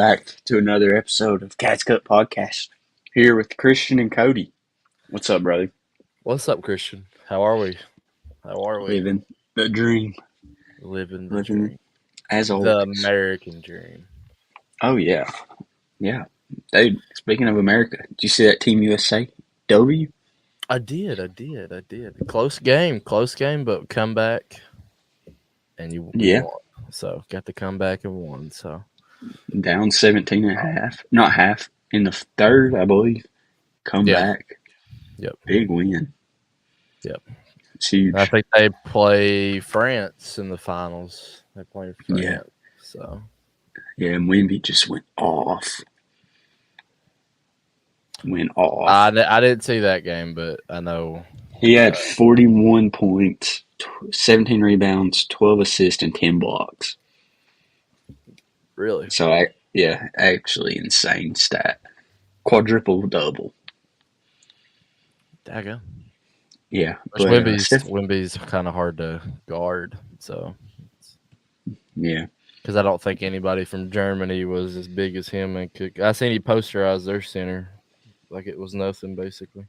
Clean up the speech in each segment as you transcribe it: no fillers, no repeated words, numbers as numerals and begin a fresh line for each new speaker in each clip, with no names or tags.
back to another episode of Cats Cut Podcast. Here with Christian and Cody. What's up, brother?
What's up, Christian? How are we? How are we?
Living the dream.
Living the
Living
dream.
as
The
always.
American dream.
Oh, yeah. Yeah. Dude, speaking of America, did you see that Team USA W?
I did. Close game, but come back and we
Yeah.
won. So got to come back and won. So
Down 17 and a half. Not half. In the third, I believe. Come
yeah,
back.
yep.
Big win.
Yep.
It's huge.
I think they play France in the finals. They play France.
Yeah.
So
Yeah, and Wemby just went off.
I didn't see that game, but I know
He had 41 points, 17 rebounds, 12 assists, and 10 blocks.
really.
So, actually insane stat. Quadruple double.
Dagger.
Yeah.
Which
But,
Wemby's kind of hard to guard. So
yeah.
because I don't think anybody from Germany was as big as him and could. I seen he posterized their center like it was nothing, basically.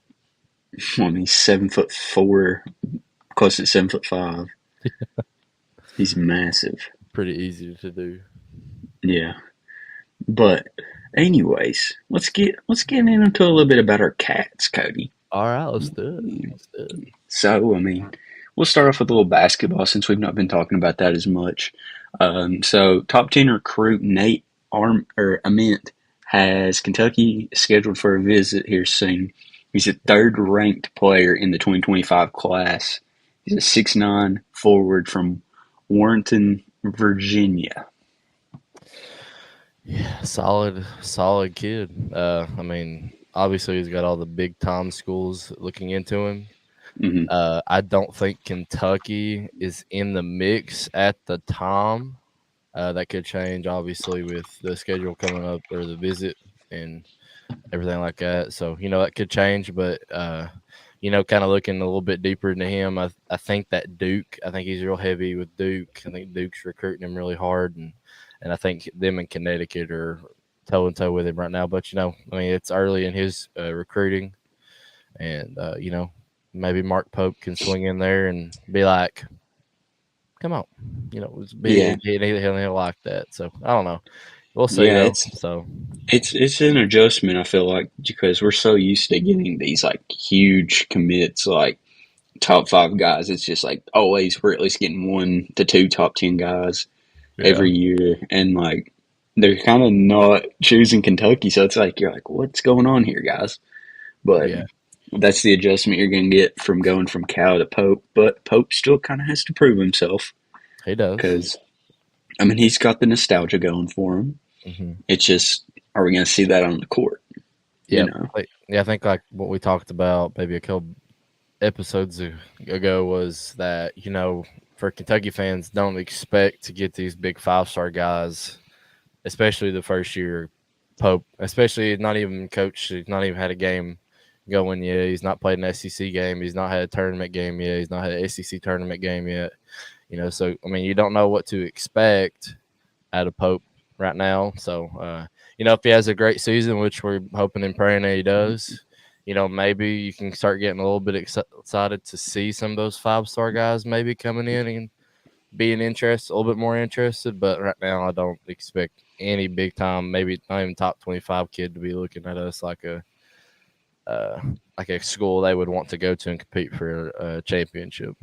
I mean, 7'4", close to 7'5". He's massive.
Pretty easy to do.
Yeah. But, anyways, let's get into a little bit about our cats, Cody.
All right, let's do it.
So, I mean, we'll start off with a little basketball since we've not been talking about that as much. So, top 10 recruit Nate Ament has Kentucky scheduled for a visit here soon. He's a third-ranked player in the 2025 class. He's a 6'9" forward from Warrenton, Virginia.
Yeah, solid kid. I mean, obviously he's got all the big time schools looking into him.
Mm-hmm.
I don't think Kentucky is in the mix at the time. That could change, obviously, with the schedule coming up or the visit and everything like that. So, that could change. But, kind of looking a little bit deeper into him, I think that Duke, I think he's real heavy with Duke. I think Duke's recruiting him really hard. And I think them in Connecticut are toe-and-toe with him right now. But, it's early in his recruiting. And, maybe Mark Pope can swing in there and be like, come on. He'll like that. So, I don't know. We'll see,
Yeah,
though.
it's an adjustment, I feel like, because we're so used to getting these, like, huge commits, like, top 5 guys. It's just, like, always we're at least getting 1 to 2 top 10 guys every year. And, like, they're kind of not choosing Kentucky, so it's like, you're like, what's going on here, guys? But that's the adjustment you're going to get from going from Cal to Pope. But Pope still kind of has to prove himself.
He does.
Because, I mean, he's got the nostalgia going for him.
Mm-hmm.
It's just, are we going to see that on the court?
Yeah, I think like what we talked about maybe a couple episodes ago was that, for Kentucky fans, don't expect to get these big 5-star guys, especially the first year. Pope, especially not even coached, he's not even had a game going yet. He's not played an SEC game. He's not had a tournament game yet. He's not had an SEC tournament game yet. So, I mean, you don't know what to expect out of Pope right now. So, if he has a great season, which we're hoping and praying that he does, maybe you can start getting a little bit excited to see some of those 5-star guys maybe coming in and being interested, a little bit more interested. But right now, I don't expect any big time, maybe not even top 25 kid to be looking at us like a school they would want to go to and compete for a championship.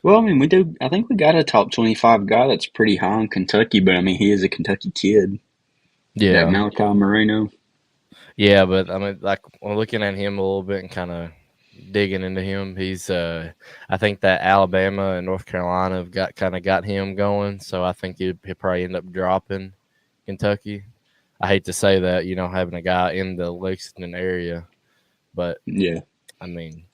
Well, I mean, I think we got a top 25 guy that's pretty high on Kentucky, but I mean, he is a Kentucky kid.
Yeah.
That Malachi Moreno.
Yeah, but I mean, like, we're looking at him a little bit and kind of digging into him. He's, I think that Alabama and North Carolina have got him going. So I think he'll probably end up dropping Kentucky. I hate to say that, having a guy in the Lexington area, but
yeah,
I mean,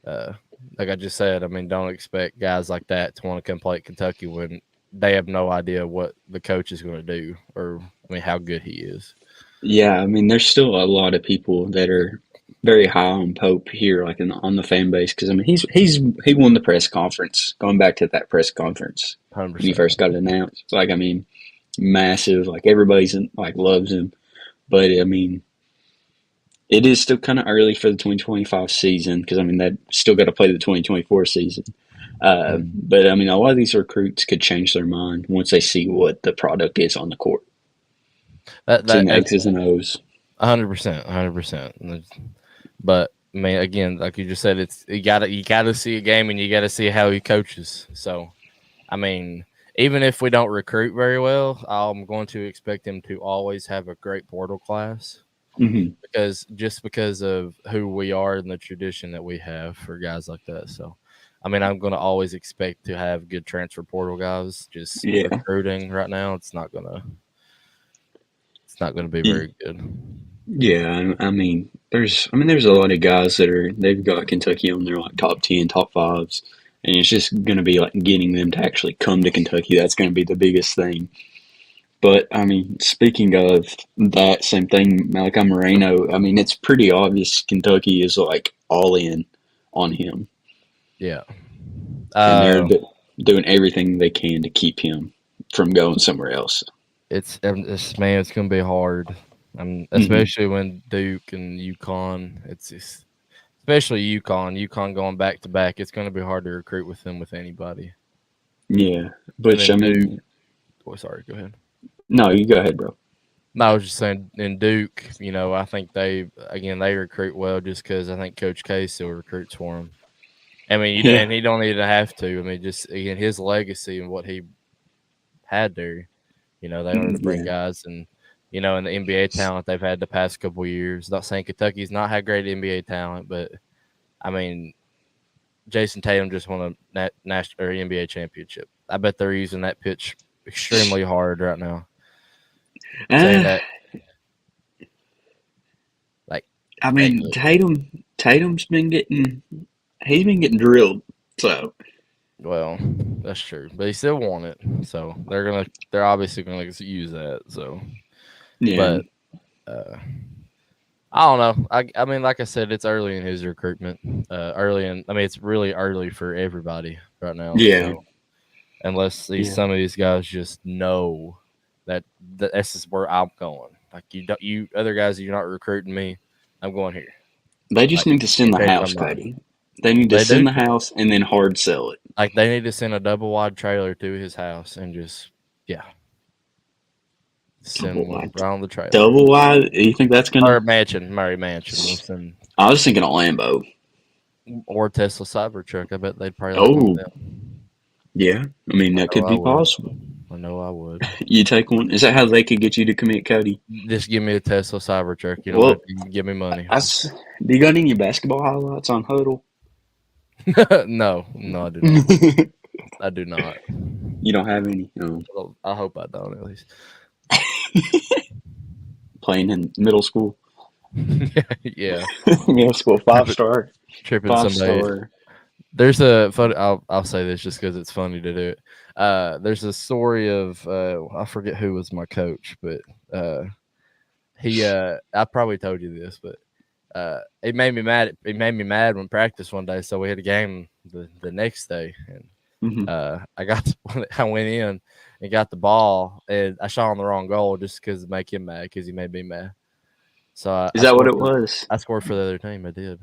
like I just said, I mean, don't expect guys like that to want to come play at Kentucky when they have no idea what the coach is going to do or, I mean, how good he is.
Yeah, I mean, there's still a lot of people that are very high on Pope here, like on the fan base, because I mean, he won the press conference. Going back to that press conference
100%.
when he first got announced, like, I mean, massive. Like everybody's like loves him. But I mean, it is still kind of early for the 2025 season because I mean they still got to play the 2024 season.
Mm.
But I mean, a lot of these recruits could change their mind once they see what the product is on the court. Seeing the
That's
X's and O's.
100%, 100%. But I mean, again, like you just said, it's you gotta see a game and you gotta see how he coaches. So I mean, even if we don't recruit very well, I'm going to expect him to always have a great portal class
Hmm.
because of who we are and the tradition that we have for guys like that. So, I mean, I'm going to always expect to have good transfer portal guys. Just
Yeah.
recruiting right now, it's not gonna be very good.
Yeah, there's a lot of guys they've got Kentucky on their like top 10, top fives, and it's just going to be like getting them to actually come to Kentucky. That's going to be the biggest thing. But I mean, speaking of that same thing, Malachi Moreno. I mean, it's pretty obvious Kentucky is like all in on him,
Yeah.
and they're
Uh,
doing everything they can to keep him from going somewhere else.
it's man, it's gonna be hard.
Hmm.
Especially when Duke and UConn. It's just, especially UConn going back to back. It's gonna be hard to recruit with them with anybody.
Yeah,
And
which
then
I
Duke.
mean,
Oh, sorry. Go ahead.
no, you go ahead, bro.
No, I was just saying. In Duke, I think they recruit well just because I think Coach K still recruits for them. I mean,
Yeah.
and he don't even have to. I mean, just again his legacy and what he had there. They wanted to bring
Yeah.
guys and the NBA talent they've had the past couple years. Not saying Kentucky's not had great NBA talent, but I mean, Jason Tatum just won a national or NBA championship. I bet they're using that pitch extremely hard right now, saying
Uh,
that like,
I
hey,
mean,
look,
Tatum's been getting he's been getting drilled. So
well, that's true, but he still won it, so they're obviously gonna use that. So,
yeah,
but uh, I don't know. I mean, like I said, it's early in his recruitment. I mean, it's really early for everybody right now.
yeah,
So unless
yeah.
some of these guys just know that this is where I'm going. Like you other guys, you're not recruiting me. I'm going here.
They just
Like
need to
you
send the
change my
house,
mind.
Cody. They need to
They
send
do.
the house and then hard sell it.
Like they need to send a double wide trailer to his house and just yeah,
Double
send one
wide,
right on the trailer.
double wide. You think that's
Or
gonna?
mansion, Murray Mansion. We'll send
I was thinking a Lambo.
or Tesla Cybertruck. I bet they'd probably like one of
Oh,
them.
yeah. I mean,
I
that
know
could
I
be
would.
possible.
I know I would.
You take one. Is that how they could get you to commit, Cody?
Just give me a Tesla Cybertruck. You know what?
Well,
You can give me money.
do you got any basketball highlights on Huddle?
No, no, I do not.
You
I do not.
don't have any.
Well, I hope I don't at least.
Playing in middle school.
Yeah,
Middle school,
tripping, tripping
five
somebody.
star.
There's a funny. I'll say this just because it's funny to do it. There's a story of I forget who was my coach, but he I probably told you this, but it made me mad. It made me mad when practice one day, so we had a game the next day, and
Hmm.
I went in and got the ball, and I shot on the wrong goal just because to make him mad because he made me mad. So
Is that what it was?
I scored for the other team. I did.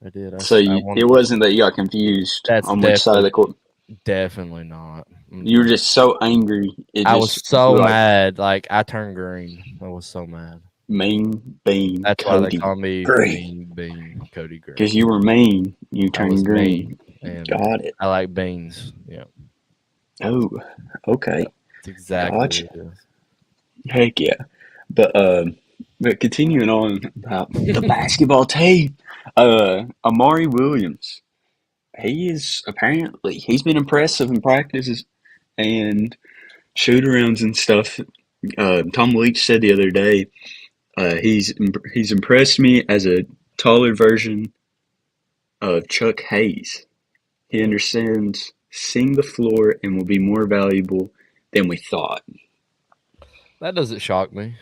I did.
So
I
it
won.
wasn't that you got confused
That's
on which side of the court.
definitely not.
You were
Mm-mm.
just so angry. It
I was
just
so
like
mad. Like I turned green. I was so mad.
mean bean
That's why they
Cody
call me
Green.
Mean Bean Cody
Because
Green.
you were mean. You
I was
turned
mean,
green.
and
Got it.
I like beans. Yeah,
Oh,
yeah.
okay.
It's exactly
Gotcha.
what it is.
Heck yeah. But continuing on about the basketball team, Amari Williams. He's been impressive in practices and shoot arounds and stuff. Tom Leach said the other day, he's impressed me as a taller version of Chuck Hayes. He understands seeing the floor and will be more valuable than we thought.
That doesn't shock me.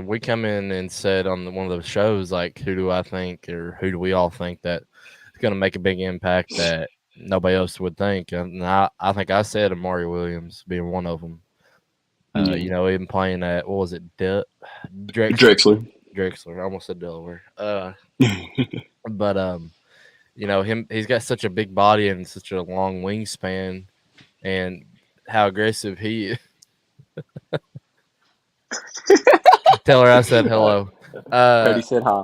We come in and said on one of the shows like, who do I think, or who do we all think that is going to make a big impact that nobody else would think, and I think I said Amari Williams being one of them.
Yeah.
Even playing at what was it, Drexler?
Drexler.
Drexler. I almost said Delaware. But he's got such a big body and such a long wingspan, and how aggressive he is. Tell her I said hello.
Cody
Uh,
said hi.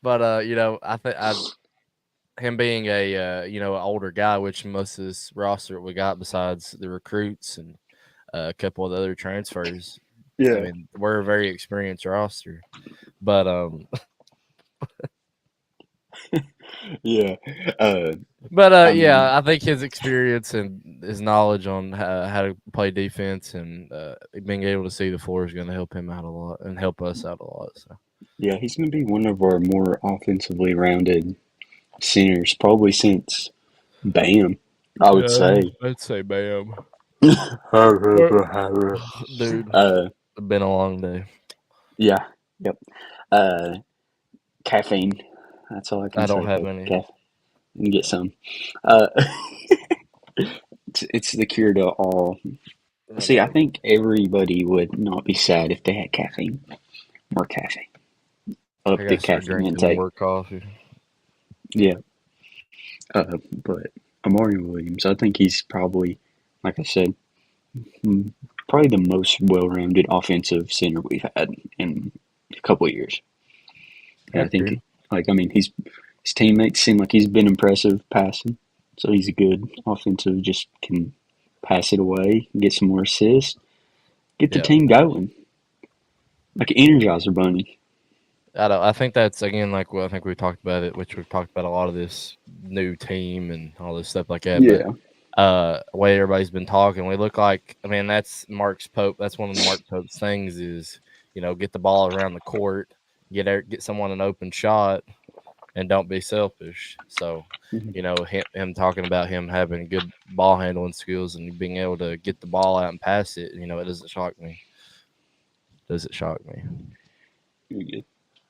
but I think I him being a an older guy, which most of this roster we got besides the recruits and a couple of the other transfers. I
Yeah.
mean, we're a very experienced roster, but
Yeah. Uh,
yeah, I think his experience and his knowledge on how to play defense and being able to see the floor is going to help him out a lot and help us out a lot. So
yeah, he's going to be one of our more offensively rounded centers, probably since Bam, I would
yeah,
say.
I'd say Bam,
uh,
dude. It's been a long day.
yeah. Yep. Uh, Caffeine. That's all I can
I don't
say,
have
folks.
any.
Caffeine. Get some. Uh, it's the cure to all.
I
See, I
don't.
think everybody would not be sad if they had caffeine. More caffeine.
I
Up the
gotta start
caffeine
drinking
intake.
more coffee.
Yeah. But Amari Williams, I think he's probably, like I said, mm, probably the most well-rounded offensive center we've had in a couple of years. And I
I
think,
agree.
like, I mean, his teammates seem like he's been impressive passing. So he's a good offensive, just can pass it away, get some more assists, get the
Yeah,
team going. Like an Energizer Bunny.
I don't. I think that's again like I think we talked about it, which we've talked about a lot of this new team and all this stuff like that. But
Yeah.
way everybody's been talking, we look like. I mean, that's Mark's Pope. That's one of Mark Pope's things is get the ball around the court, get someone an open shot, and don't be selfish. So.
Mhm.
Him talking about him having good ball handling skills and being able to get the ball out and pass it. It doesn't shock me. Does it shock me?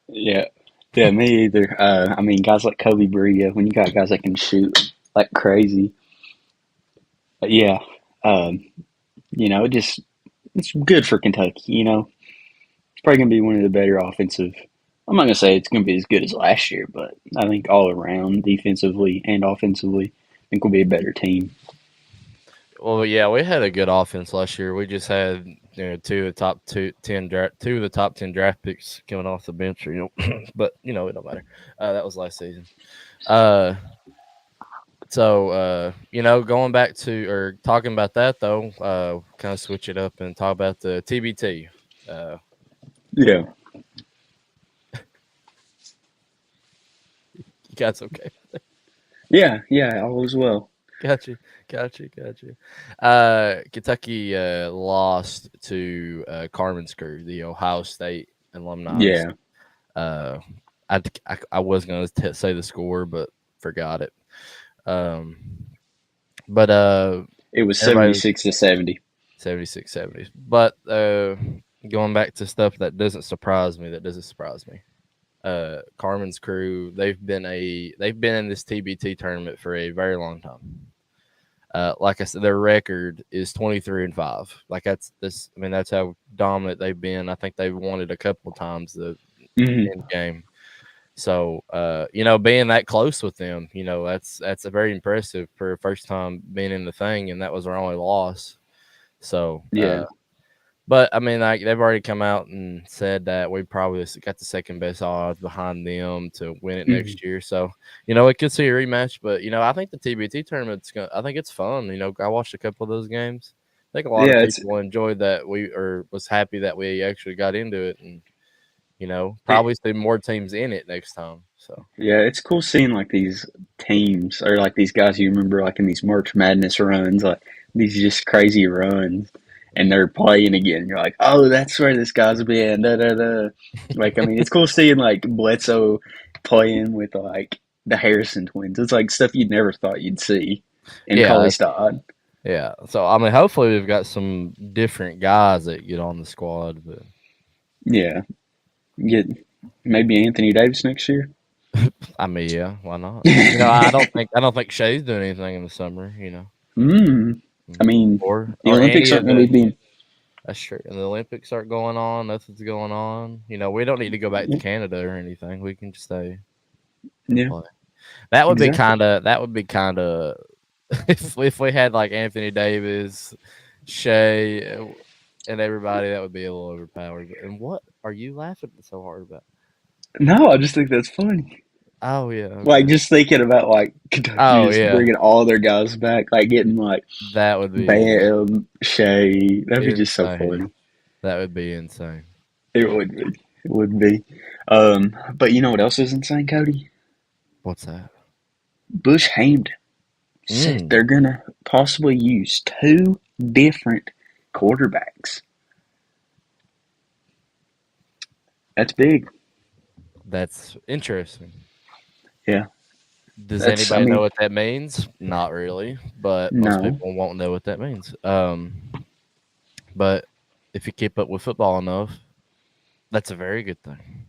Yeah. Yeah, me either. I mean, guys like Kobe Bria, when you got guys that can shoot like crazy, yeah, um, it just it's good for Kentucky. It's probably gonna be one of the better offensive. I'm not gonna say it's gonna be as good as last year, but I think all around, defensively and offensively, I think we'll be a better team.
Well, yeah, we had a good offense last year. We just had two of the two of the top 10 draft picks coming off the bench. But it don't matter. That was last season. Uh, going back to or talking about that though, kind of switch it up and talk about the TBT. Uh,
Yeah,
you guys okay?
yeah, all as well.
Gotcha. Kentucky lost to Carmen's Crew, the Ohio State alumni.
Yeah,
Uh, I was going to say the score, but forgot it. Um, but
it was
everybody
76 to 70.
76, 70. But going back to stuff that doesn't surprise me, Carmen's Crew, they've been in this TBT tournament for a very long time. Like I said, their record is 23-5. Like that's how dominant they've been. I think they've won it a couple of times the
Hmm.
end game. So being that close with them, that's a very impressive for a first time being in the thing, and that was our only loss. So
Yeah,
but I mean, like they've already come out and said that we probably got the second best odds behind them to win it
hmm,
next year. So it could see a rematch, but I think the TBT tournament's gonna. I think it's fun. I watched a couple of those games. I think a lot of
yeah. It's
people enjoyed that was happy that we actually got into it, and
it,
probably see more teams in it next time. So
yeah, it's cool seeing like these teams or like these guys you remember like in these March Madness runs, like these just crazy runs, and they're playing again. You're like, oh, that's where this guy's been. Da da da. Like, I mean, it's cool seeing like Bledsoe playing with like the Harrison twins. It's like stuff you'd never thought you'd see in
yeah,
Cauley Stein.
yeah. So I mean, hopefully we've got some different guys that get on the squad, but
Yeah, get maybe Anthony Davis next year.
I mean, yeah, why not? I don't think Shay's doing anything in the summer.
Mm. I mean, the
or
Olympics
any
aren't
of
going to
the.
be being.
That's true. And the Olympics aren't going on. Nothing's going on. We don't need to go back to
Yeah,
Canada or anything. We can just stay and
yeah,
play. That would be
exactly.
kind of. That would be kind of. If we had like Anthony Davis, Shea, and everybody, that would be a little overpowered. And what are you laughing so hard about?
No, I just think that's funny.
Oh yeah,
Like
okay.
just thinking about like Kentucky
Oh
just
yeah,
bringing all their guys back, like getting like
that would be
Bam, Shea. That'd be just so
insane.
funny.
That would be insane.
It would be. It would be. But you know what else is insane, Cody?
What's that?
Bush Hamdan said
Mm,
they're gonna possibly use two different quarterbacks. That's big.
that's interesting.
Yeah.
Does
That's. I
anybody know
mean,
what that means? Not really, but most
no.
people won't know what that means. But if you keep up with football enough, that's a very good thing.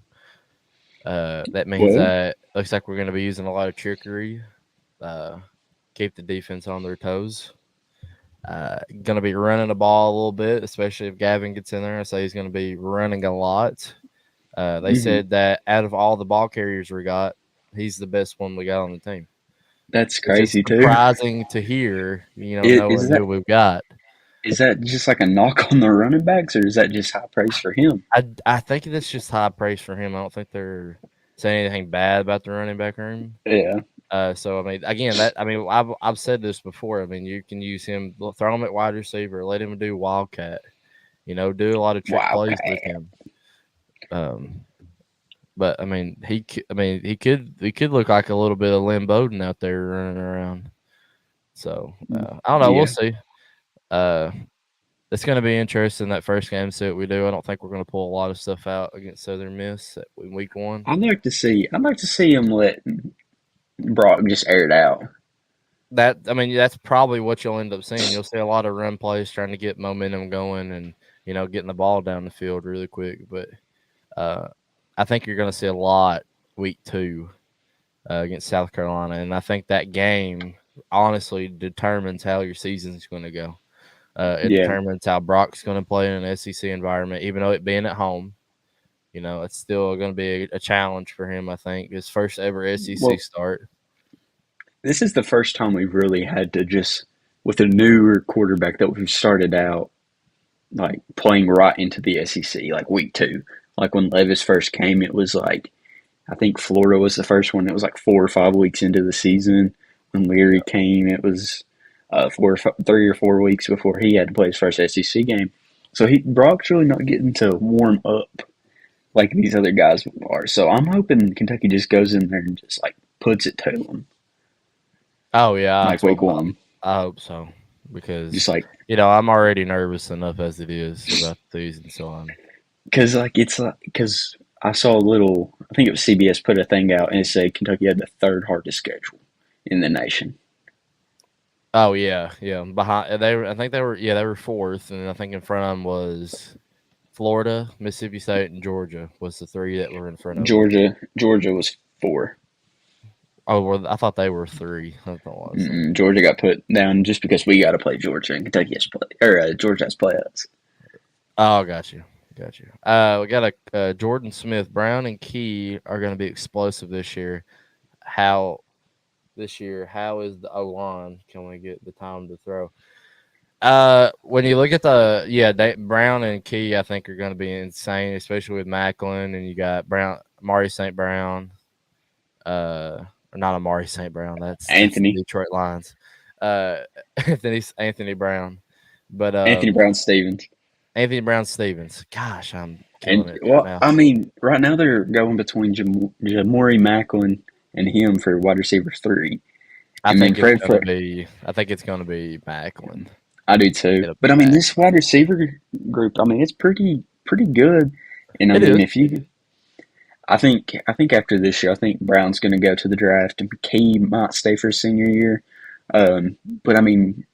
That means
Well,
that looks like we're going to be using a lot of trickery, uh, keep the defense on their toes. Going to be running the ball a little bit, especially if Gavin gets in there. I say he's going to be running a lot. They
hmm
said that out of all the ball carriers we got, he's the best one we got on the team,
that's
which is
crazy too.
surprising to hear.
Is
Knowing
that
who we've got.
just like a knock on the running backs, or is that just high praise for him?
I think that's just high praise for him. I don't think they're saying anything bad about the running back room.
Yeah.
So I mean, again, I've said this before. I mean, you can use him, throw him at wide receiver, let him do wildcat. Do a lot of trick
Wow.
plays with him. Um, but I mean, he could look like a little bit of Lynn Bowden out there running around. So I don't know. We'll
Yeah.
see. Uh, it's going to be interesting that first game. See what we do. I don't think we're going to pull a lot of stuff out against Southern Miss in week one.
I'd like to see him let Brock just air it out.
That's probably what you'll end up seeing. You'll see a lot of run plays trying to get momentum going and getting the ball down the field really quick. But uh, I think you're going to see a lot week two against South Carolina, and I think that game honestly determines how your season's going to go. It
Yeah.
determines how Brock's going to play in an SEC environment, even though it being at home. It's still going to be a challenge for him. I think his first ever SEC
Well,
start.
this is the first time we've really had to just, with a newer quarterback that we've started out like playing right into the SEC, like week two. Like when Levis first came, it was like, I think Florida was the first one. It was like 4 or 5 weeks into the season. When Leary came, it was 3 or 4 weeks before he had to play his first SEC game. So Brock's really not getting to warm up like these other guys are. So I'm hoping Kentucky just goes in there and just like puts it to them
Oh yeah,
like week one.
I hope so
Just
because
like
I'm already nervous enough as it is about the season. So on.
because like it's like because I saw a little. I think it was CBS put a thing out and it said Kentucky had the third hardest schedule in the nation.
Oh yeah, yeah. Behind I think they were fourth, and I think in front of them was Florida, Mississippi State, and Georgia was the three that were in front of them.
Georgia was four.
Oh, well, I thought they were three. I thought it was.
Georgia got put down just because we got to play Georgia and Kentucky has to play, or Georgia has to play us.
Oh, got you. Got you. We got a Jordan Smith, Brown, and Key are going to be explosive this year. How is the O line? Can we get the time to throw? When you look at Brown and Key, I think are going to be insane, especially with Macklin and you got Amari St. Brown. Or not Amari St. Brown. That's the
Anthony
Detroit Lions. Anthony Brown, but
Anthony Brown Stevens.
Anthony Brown Stevens. Gosh, I'm killing
And
it right
well,
now.
I mean, right now they're going between Jamori Macklin and him for wide receiver three, and then Fred.
I think it's gonna be Macklin.
I do too,
It'll
but
be
I mean,
Macklin.
this wide receiver group. I mean, it's pretty good. And I
It
mean,
is.
if you, I think after this year, I think Brown's going to go to the draft, and Key might stay for his senior year. But I mean,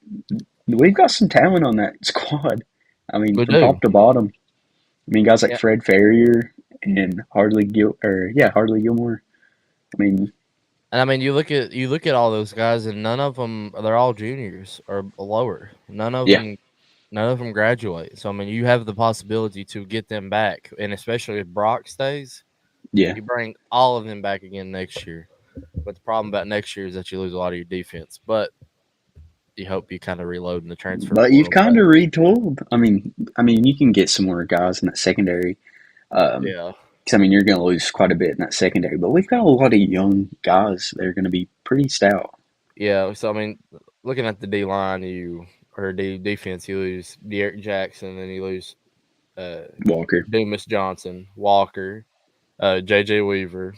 we've got some talent on that squad. I mean,
We
from
do.
top to bottom. I mean, guys like
Yeah.
Fred Farrier and Hardly Gilmore. I mean,
And I mean, you look at all those guys, and none of them they're all juniors or lower.
Yeah,
None of them graduate. So I mean, you have the possibility to get them back, and especially if Brock stays,
yeah.
you bring all of them back again next year. But the problem about next year is that you lose a lot of your defense. But you hope you kind of reload in the transfer
But you've
portal.
kind
But
of retooled. I mean, you can get some more guys in that secondary. Um,
yeah,
because I mean, you're going to lose quite a bit in that secondary. But we've got a lot of young guys that are going to be pretty stout.
yeah. So I mean, looking at the D line, you or D defense, you lose Derek Jackson, and you lose uh,
Walker,
Dumas Johnson, Walker, J.J. Weaver,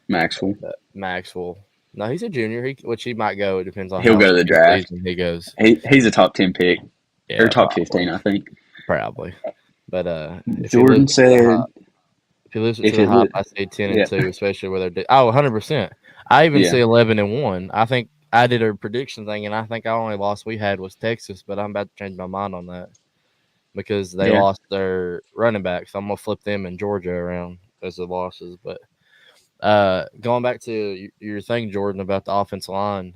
Maxwell,
Maxwell. No, he's a junior. Which he might go. It depends on
he'll
how
go to the
the
draft.
season he goes.
He's a top 10 pick or
Yeah,
top 15, I think.
probably. But if he
Jordan
lives it to the high,
said
if he lives it to
if
the
it
hype,
li-
I say 10 and
yeah,
2, especially with their. 100%. I even
yeah,
see 11 and 1. I think I did a prediction thing, and I think our only loss we had was Texas, but I'm about to change my mind on that because they
yeah.
lost their running back, so I'm gonna flip them and Georgia around as the losses. But going back to your thing, Jordan, about the offensive line,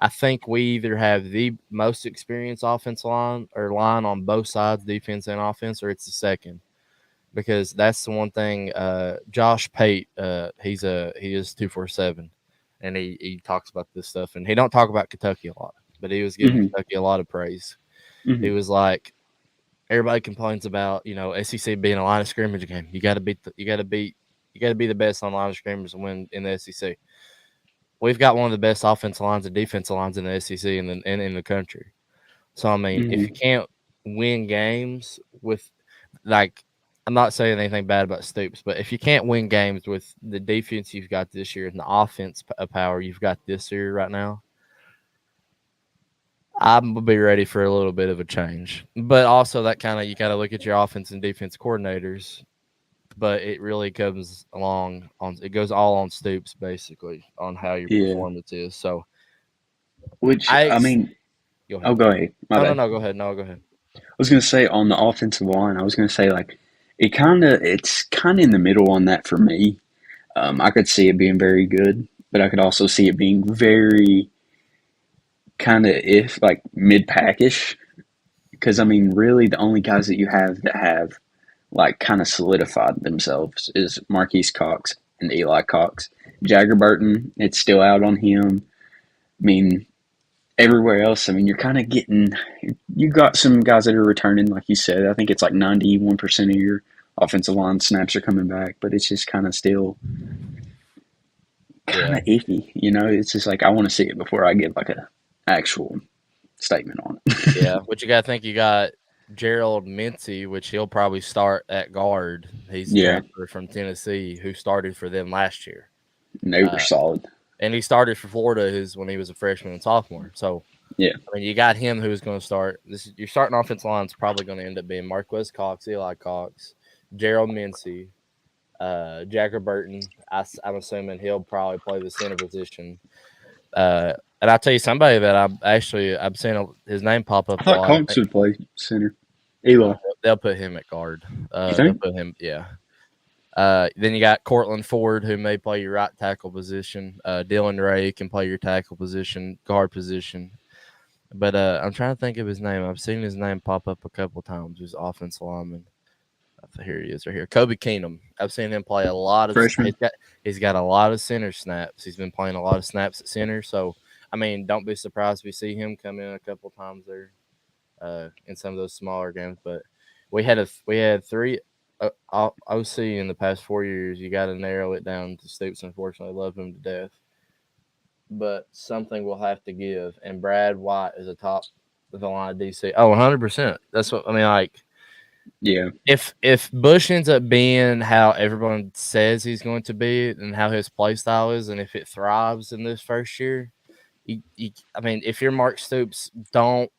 I think we either have the most experienced offensive line on both sides, defense and offense, or it's the second. Because that's the one thing. Josh Pate, he is 247, and he talks about this stuff, and he don't talk about Kentucky a lot, but he was giving
Hmm.
Kentucky a lot of praise. He
Hmm.
was like, everybody complains about SEC being a line of scrimmage game. You got to be the best on line of scrimmage to win in the SEC. We've got one of the best offensive lines and defensive lines in the SEC and in the country. So I mean, if you
Hmm.
can't win games with like, I'm not saying anything bad about Stoops, but if you can't win games with the defense you've got this year and the offense power you've got this year right now, I'm gonna be ready for a little bit of a change. But also that kind of you got to look at your offense and defense coordinators. But it really comes along on it goes all on Stoops basically on how your
Yeah.
performance is. So
Which
I
I mean,
go
oh,
ahead.
go ahead. My
No, no,
bad.
no. Go ahead. No, go ahead.
I was gonna say on the offensive line, I was gonna say like it's kind of in the middle on that for me. I could see it being very good, but I could also see it being very kind of if like mid packish. Because I mean, really, the only guys that you have that have like kind of solidified themselves is Marquise Cox and Eli Cox. Jagger Burton, it's still out on him. I mean, everywhere else, I mean, you're kind of getting, you got some guys that are returning, like you said. I think it's like 91% of your offensive line snaps are coming back, but it's just kind of still kind
Yeah.
of iffy. It's just like I want to see it before I give like a actual statement on it.
Yeah, what you got to think you got Gerald Mincy, which he'll probably start at guard. He's a
Yeah,
transfer from Tennessee who started for them last year.
and they were
Uh,
solid.
and he started for Florida when he was a freshman and sophomore. So,
Yeah.
I mean, you got him who's going to start. Your starting offensive line is probably going to end up being Marquez Cox, Eli Cox, Gerald Mincy, Jacker Burton. I'm assuming he'll probably play the center position. And I'll tell you somebody that I've seen his name pop
I
up a
thought
lot. I
Cox
think
would play center. Eli,
they'll put him at guard.
you
They'll
think?
put him, yeah. Then you got Cortland Ford, who may play your right tackle position. Dylan Ray can play your tackle position, guard position. But I'm trying to think of his name. I've seen his name pop up a couple times. He's offensive lineman. Here he is, right here. Kobe Keenum. I've seen him play a lot of.
Freshman?
He's got a lot of center snaps. He's been playing a lot of snaps at center. So I mean, don't be surprised if you see him come in a couple times there in some of those smaller games. But we had three OC in the past 4 years. You got to narrow it down to Stoops. Unfortunately, I love him to death, but something will have to give. And Brad White is a top of the line of DC. Oh, 100%. That's what I mean. Like
Yeah.
if Bush ends up being how everyone says he's going to be and how his play style is, and if it thrives in this first year, I mean, if you're Mark Stoops, don't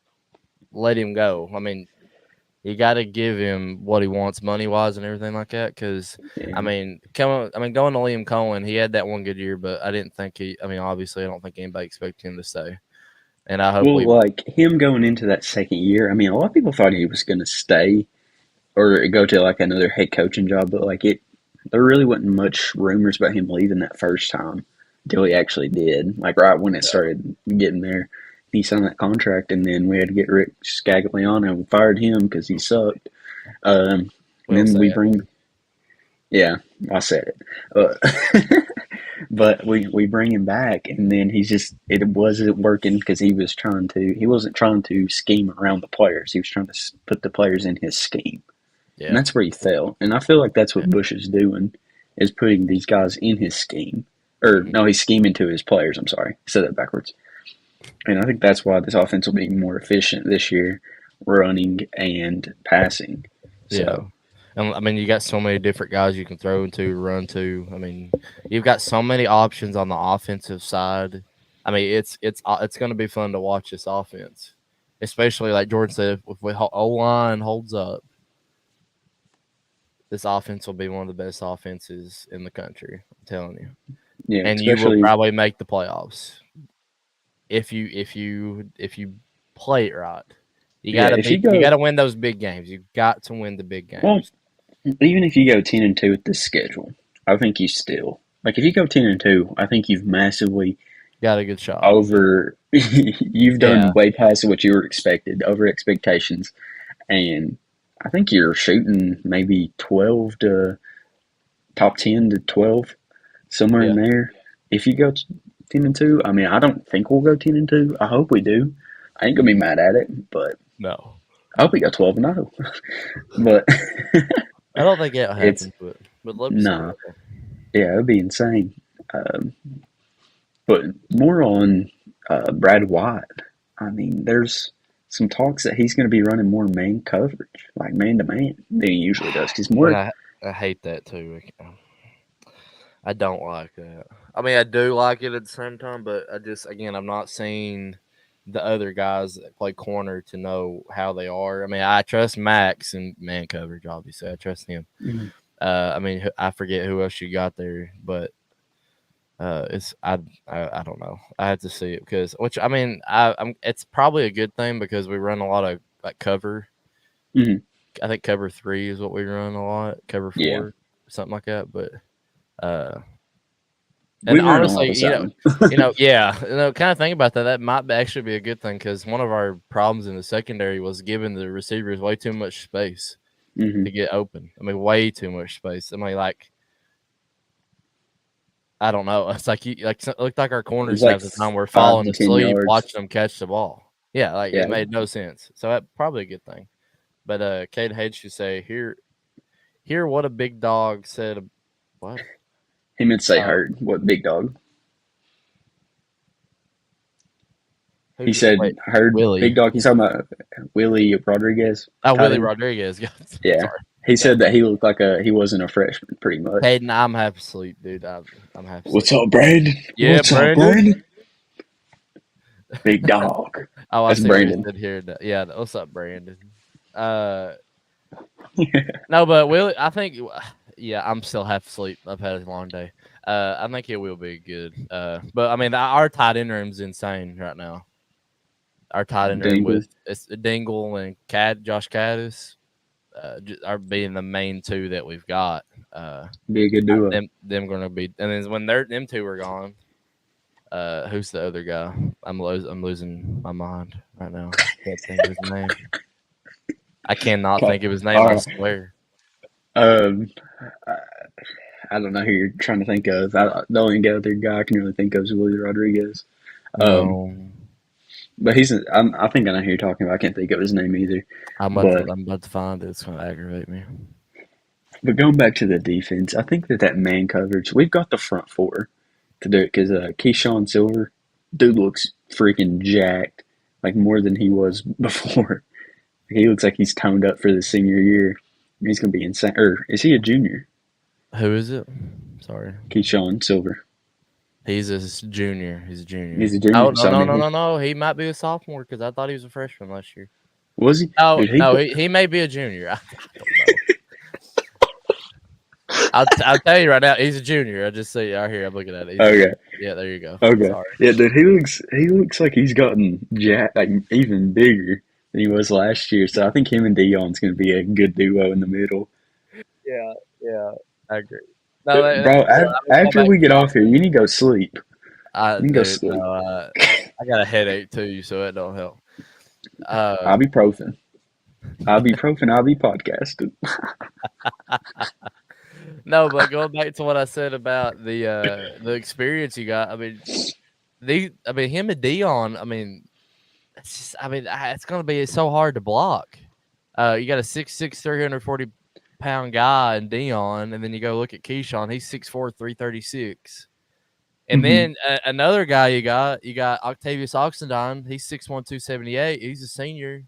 let him go. I mean, you got to give him what he wants money wise and everything like that. Because
Yeah.
going to Liam Cohen, he had that one good year, but I didn't think he. I mean, obviously, I don't think anybody expected him to stay. And I hope
Well,
we.
like him going into that second year, I mean, a lot of people thought he was going to stay or go to like another head coaching job, but like there really wasn't much rumors about him leaving that first time. until he actually did. Like right when it
Yeah.
started getting there, he signed that contract, and then we had to get Rick Scagliano and fired him because he sucked. And
We'll
then
say
we
it.
bring, yeah, I said it. Uh, but we bring him back, and then he's just it wasn't working because he wasn't trying to scheme around the players. He was trying to put the players in his scheme, and
Yeah.
that's where he fell. And I feel like that's
Yeah.
what Bush is doing, is putting these guys in his scheme. Or
Mhm.
no, he's scheming to his players. I'm sorry, I said that backwards. And I think that's why this offense will be more efficient this year, running and passing.
Yeah.
So
And I mean, you got so many different guys you can throw into, run to. I mean, you've got so many options on the offensive side. I mean, it's going to be fun to watch this offense, especially like Jordan said, if O line holds up, this offense will be one of the best offenses in the country. I'm telling you,
yeah,
and you will
especially
probably make the playoffs if you play it right.
yeah, if you
You
go
gotta win those big games. You got to win the big
well,
games.
even if you go 10-2 with this schedule, I think you still like if you go 10-2, I think you've massively
Got a good shot.
over you've
Yeah,
done way past what you were expected, over expectations, and I think you're shooting maybe 12 to top 10 to 12 somewhere in
yeah.
there. If you go 10-2, I mean, I don't think we'll go 10-2. I hope we do. I ain't gonna be mad at it, but
No,
I hope we go 12-0. But
I don't think it'll
it's
happen, but love to see
nah,
it.
yeah, it'd be insane. Um, but more on Brad White. I mean, there's some talks that he's going to be running more man coverage, like man to man, than he usually does. Because
And
more,
I hate that too. I don't like that. I mean, I do like it at the same time, but I just again, I'm not seeing the other guys that play corner to know how they are. I mean, I trust Max in man coverage. Obviously, I trust him. I mean, I forget who else you got there, but it's I don't know. I have to see it because which I mean I'm it's probably a good thing because we run a lot of like cover.
mm-hmm.
I think cover 3 is what we run a lot. Cover
Yeah,
4, something like that. But uh, and
we run a lot
honestly,
of zone.
yeah, kind of think about that. That might actually be a good thing because one of our problems in the secondary was giving the receivers way too much space
Hmm.
to get open. I mean, way too much space. I mean, like I don't know. It's like it looked like our
It was
corners
like
half the time were
5
falling
to 10
asleep
yards.
watching them catch the ball. Yeah, like it
Yeah,
made no sense. So that probably a good thing. But Cade Hayes should say hear what a big dog said. What?
he meant to say
Uh,
hurt. What big dog? He
who's wait
said heard big
Willie?
dog. He's talking about Willie Rodriguez,
Oh,
tight
Willie
end.
Rodriguez.
Yeah,
Sorry.
he
Yeah,
said that he looked like he wasn't a freshman, pretty much.
Caden, I'm half asleep, dude. I'm half asleep.
What's up, Brandon?
Yeah,
What's up,
Brandon.
Brandon? Big dog.
Oh, I
That's
see what he
Brandon.
said here. Yeah, what's up, Brandon? Uh, no, but Willie, I think, yeah, I'm still half asleep. I've had a long day. I think it will be good. But I mean, our tight end room's insane right now. Our tight end room
Dingle.
with it's Dingle and Josh Caddis, are being the main two that we've got.
Be a good duo.
Them going to be, and then when them two are gone, who's the other guy? I'm losing my mind right now. Can't think of his name. I cannot
Okay.
think of his name.
All
I
right.
swear.
Um, I, I don't know who you're trying to think of. The only other guy I can really think of is Willie Rodriguez. Um,
No,
but I think I know who you're talking about. I can't think of his name either. But
I'm about to find it. It's going to aggravate me.
but going back to the defense, I think that man coverage, we've got the front four to do it because Keyshawn Silver, dude looks freaking jacked, like more than he was before. He looks like he's toned up for the senior year. He's gonna be insane. Or is he a junior?
Who is it? Sorry.
Keyshawn Silver.
He's a junior. He's a
He's
junior.
a
Oh
junior.
no
So I
no
mean,
no no no! He might be a sophomore because I thought he was a freshman last year.
was he?
Oh
Dude,
no, he may be a junior. I don't know. I'll tell you right now, he's a junior. I just see right here. I'm looking at it. He's a
okay,
junior. Yeah, there you go.
okay.
Sorry.
Yeah, dude, he looks like he's gotten jacked, like even bigger than he was last year. So I think him and Dion's gonna be a good duo in the middle.
Yeah, yeah, I agree. No,
Bro,
I'm
after
going back
we
to
get
the
off here,
offense.
you need to go sleep. You can go
Dude,
sleep.
no, I got a headache too, so it don't help. Uh,
Ibuprofen. Ibuprofen. I'll be podcasting.
no, but going back to what I said about the experience you got, I mean, him and Dion, I mean, it's just, I mean, it's gonna be so hard to block. You got a 6'6", 340-pound guy in Dion, and then you go look at Keyshawn. He's 6'4", 336. And
Mm-hmm.
then another guy you got Octavius Oxendine. He's 6'1", 278. He's a senior.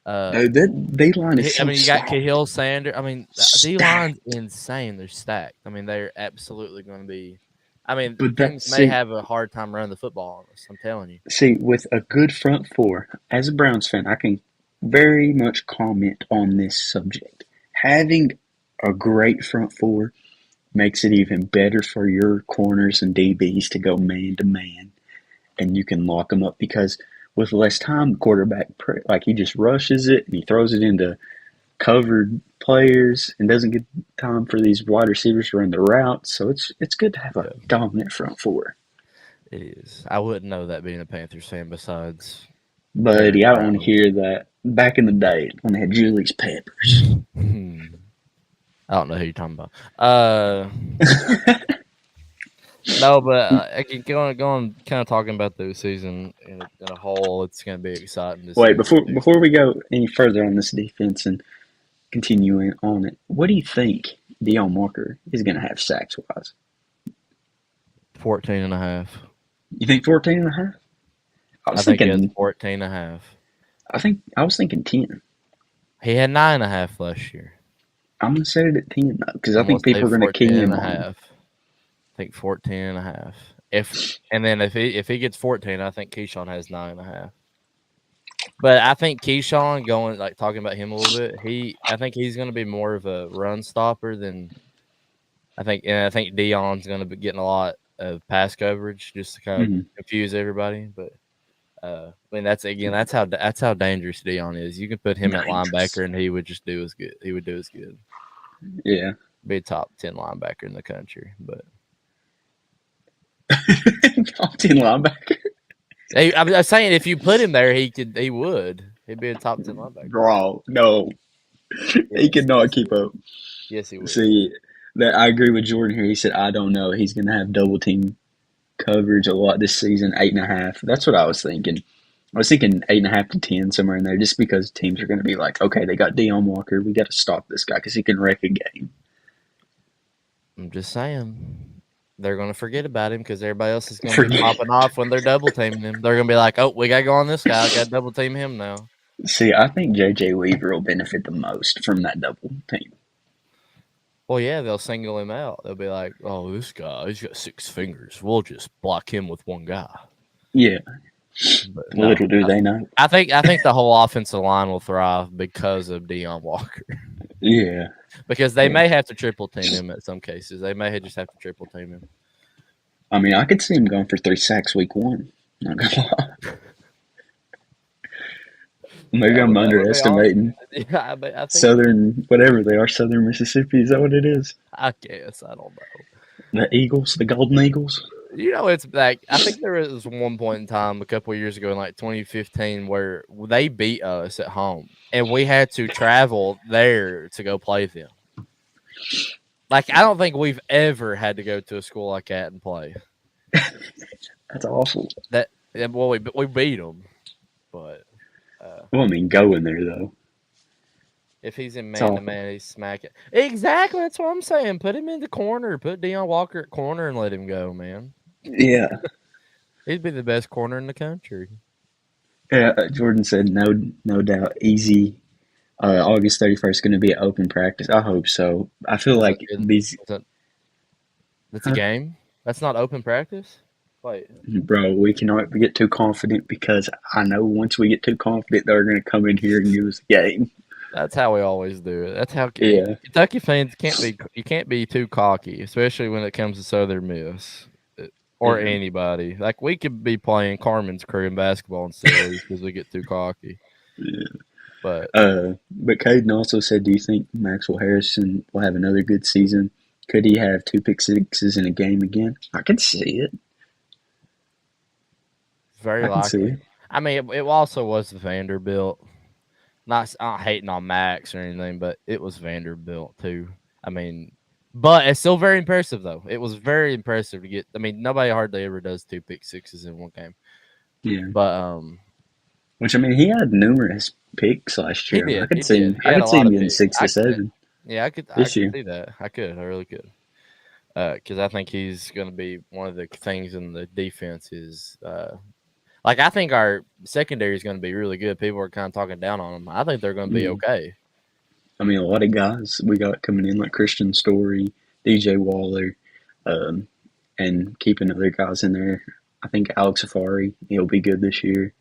Uh,
Dude, that D line is
I
so
mean, you got
stacked.
Cahill Sander. I mean, D line's
Stacked.
insane. They're stacked. I mean, they're absolutely going to be. I mean,
But
teams
that
may
see
have a hard time running the football on us. I'm telling you.
see with a good front four, as a Browns fan, I can very much comment on this subject. Having a great front four makes it even better for your corners and DBs to go man to man, and you can lock them up because with less time, the quarterback like he just rushes it and he throws it into covered players and doesn't get time for these wide receivers to run the routes. So it's good to have a
Yeah,
dominant front four.
it is. I wouldn't know that being a Panthers fan. Besides
Buddy,
Derek
I don't want to
Brown.
hear that. Back in the day when they had Julius Peppers.
I don't know who you're talking about. No, but again, going, kind of talking about the season in a whole, it's going to be exciting to
Wait,
see.
before we go any further on this defense and continuing on it, what do you think Deion Walker is going to have sacks wise?
14 and a half.
You think 14 and a half? I
I
was
think he has
thinking
14 and a half.
I was thinking 10.
He had 9.5 last year.
I'm going to set it at 10 though cuz I
I'm going
think
to say
people are going to
14
key
and
in
a
on him.
half. I think 14 and a half. If he gets 14, I think Keyshawn has 9.5. But I think Keyshawn talking about him a little bit. I think he's going to be more of a run stopper than I think Dion's going to be getting a lot of pass coverage just to kind of
Mhm.
confuse everybody. But I mean that's how dangerous Dion is. You can put him at
Dangerous.
linebacker and he would just do as good. He would do as good.
Yeah.
Be a top 10 linebacker in the country. But
Top 10 linebacker.
I'm saying if you put him there, he would. He'd be a top 10 linebacker.
Bro, no. He
Yes,
could not
yes, he
keep
would.
up.
Yes, he would.
See, that I agree with Jordan here. He said, I don't know. He's going to have double team coverage a lot this season, 8.5. That's what I was thinking. I was thinking 8.5 to 10, somewhere in there, just because teams are going to be like, okay, they got Deion Walker. We got to stop this guy because he can wreck a game.
I'm just saying. They're going to forget about him because everybody else is going to be
Forget.
popping off when they're double teaming him. They're going to be like, oh, we got to go on this guy. Got to double team him now.
See, I think J.J. Weaver will benefit the most from that double team.
Well, yeah, they'll single him out. They'll be like, oh, this guy, he's got 6 fingers. We'll just block him with one guy.
Yeah.
But
Little
no,
do they know.
I think the whole offensive line will thrive because of Deion Walker.
Yeah.
Because they may have to triple team him at some cases. They may just have to triple team him.
I mean, I could see him going for 3 sacks week 1. Not going to lie. Maybe I'm
That would be
underestimating
awesome. Yeah, I think
Southern, whatever they are, Southern Mississippi. Is that what it is?
I guess. I don't know.
The Eagles, the Golden Eagles?
It's like I think there was one point in time a couple of years ago in like 2015 where they beat us at home and we had to travel there to go play them. Like I don't think we've ever had to go to a school like that and play.
That's awful.
Well, we beat them, but
Well, I mean, go in there, though.
if he's in
It's
man to
awful.
man, he's smacking. Exactly, that's what I'm saying. Put him in the corner. Put Deion Walker at corner and let him go, man.
Yeah.
He'd be the best corner in the country.
Yeah, Jordan said no doubt. Easy. August 31st going to be an open practice. I hope so. I feel like these,
That's a game. That's not open practice. Wait,
bro, we cannot get too confident because I know once we get too confident, they're going to come in here and give us a game.
that's how we always do it. That's how
Yeah.
Kentucky fans can't be. You can't be too cocky, especially when it comes to Southern Miss or
Yeah.
anybody. Like we could be playing Carmen's crew in basketball instead because we get too cocky.
Yeah.
But
But Caden also said, do you think Maxwell Harrison will have another good season? Could he have 2 pick sixes in a game again? I can see it.
very
I can see
likely.
it.
I mean, it also was Vanderbilt. Not hating on Max or anything, but it was Vanderbilt too. I mean, but it's still very impressive though. It was very impressive to get. I mean, nobody hardly ever does 2 pick sixes in one game,
Yeah.
but
Which I mean, he had numerous picks last
he
year. I
did.
could
He
see
did.
him.
He
I
had a
could see
lot
him
of
getting
picks.
6 to 7
Yeah, I
this
could
year.
see that. I really could. Because I think he's going to be one of the things in the defense is like I think our secondary is going to be really good. People are kind of talking down on them. I think they're going to be
Mm.
okay.
I mean, a lot of guys we got coming in like Christian Story, DJ Waller, um, and keeping other guys in there. I think Alex Safari, he'll be good this year.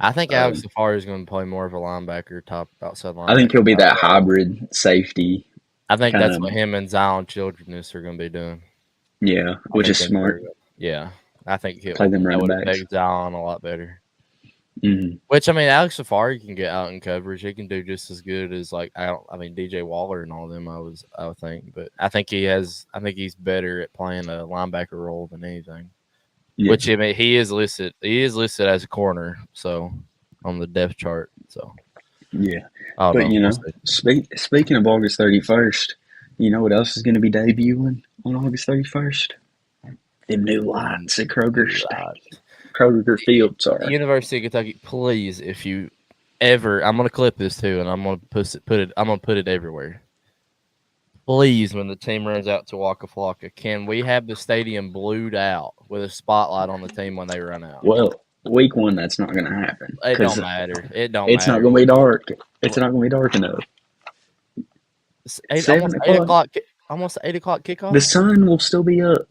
I think Alex
Um,
Safari is going to play more of a linebacker, top outside
I think
linebacker
he'll be
type
that
role.
hybrid safety
I think
kind
that's
of,
what him and Zion Childress are going to be doing.
yeah,
I
which
think
is
them two are
smart.
good. Yeah, I think
Play them
that
running
would
backs.
affect Zion a lot better.
Mm-hmm.
Which I mean, Alex Safari can get out in coverage. He can do just as good as like I don't. I mean, DJ Waller and all them. I would think, but I think he has. I think he's better at playing a linebacker role than anything.
Yeah,
Which I mean, he is listed. He is listed as a corner, so on the depth chart. So
yeah.
I don't
But
know.
you
We'll
know,
see.
speaking of August 31st, you know what else is going to be debuting on August 31st? Them new lights at
New lives.
Kroger Field. Sorry.
University of Kentucky, please, if you ever, I'm gonna clip this too, and I'm gonna put it. I'm gonna put it everywhere. Please, when the team runs out to Waka Flocka, can we have the stadium blued out with a spotlight on the team when they run out?
Well, week one, that's not going to happen
It
because
don't matter. It don't
it's not
matter.
going to be dark. It's not going to be dark enough.
It's
Seven
eight
o'clock,
o'clock. Almost 8 o'clock
the
kickoff.
sun will still be up.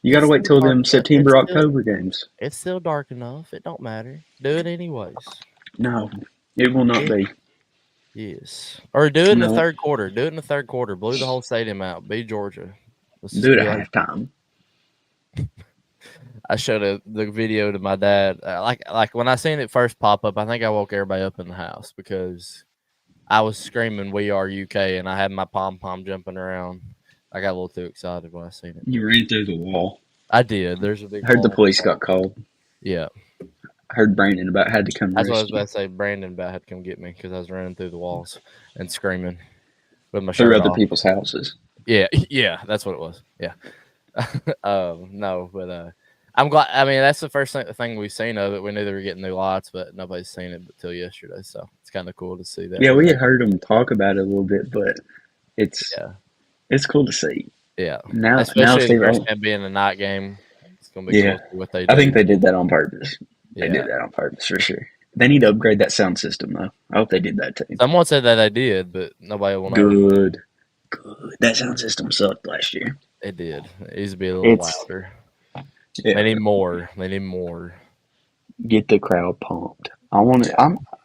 You got to
It's
wait
still
till
dark
them
enough.
September, October games.
It's still dark enough. It don't matter. Do it anyways.
No, it will not
It
be.
Yes. Or do it in the
No,
third quarter. Do it in the third quarter. Blew the whole stadium out. Be Georgia. Let's
do
just
it
be
at
like
halftime.
I showed the video to my dad. Like when I seen it first pop up, I think I woke everybody up in the house because I was screaming "We are UK" and I had my pom pom jumping around. I got a little too excited when I seen it,
You
but
ran through the wall.
I did. There's a
I
big
heard the
hole.
police got called.
Yeah,
I heard Brandon about had to come
that's what I was
rescue
about to say. Brandon about had to come get me because I was running through the walls and screaming with my
through
shirt
other
off.
people's houses.
Yeah, yeah, that's what it was. Yeah. No, but I'm glad. I mean, that's the first thing we've seen of it. We knew they were getting new lights, but nobody's seen it until yesterday. So it's kind of cool to see that.
Yeah,
We're
we had
making,
heard them talk about it a little bit, but it's
yeah,
it's cool to see.
yeah.
Now
Especially the
Steve,
first game being a night game. It's gonna be
yeah,
cool to see what they
I think
do.
they did that on purpose. They
Yeah.
did that on purpose for sure. They need to upgrade that sound system though. I hope they did that too.
Someone said that they did, but nobody will know.
Good, good. That sound system sucked last year.
It did. It needs to be a little
It's
louder. They
yeah.
need more. They need more.
Get the crowd pumped. I want to.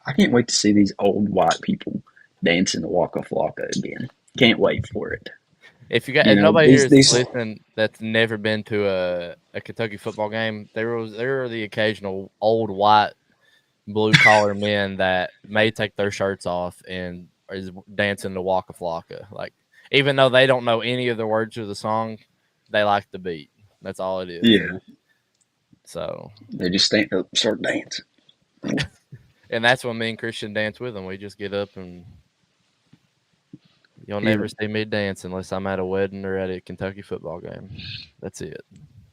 I can't wait to see these old white people dancing the Waka Flocka again. Can't wait for it.
If nobody here is
These
listening that's never been to a Kentucky football game, there are the occasional old white blue collar men that may take their shirts off and is dancing to Waka Flocka. Like even though they don't know any of the words of the song, they like the beat. That's all it is.
yeah,
So
they just stand up and start dancing.
and that's when me and Christian dance with them. We just get up and you'll
Yeah,
never see me dance unless I'm at a wedding or at a Kentucky football game. That's it.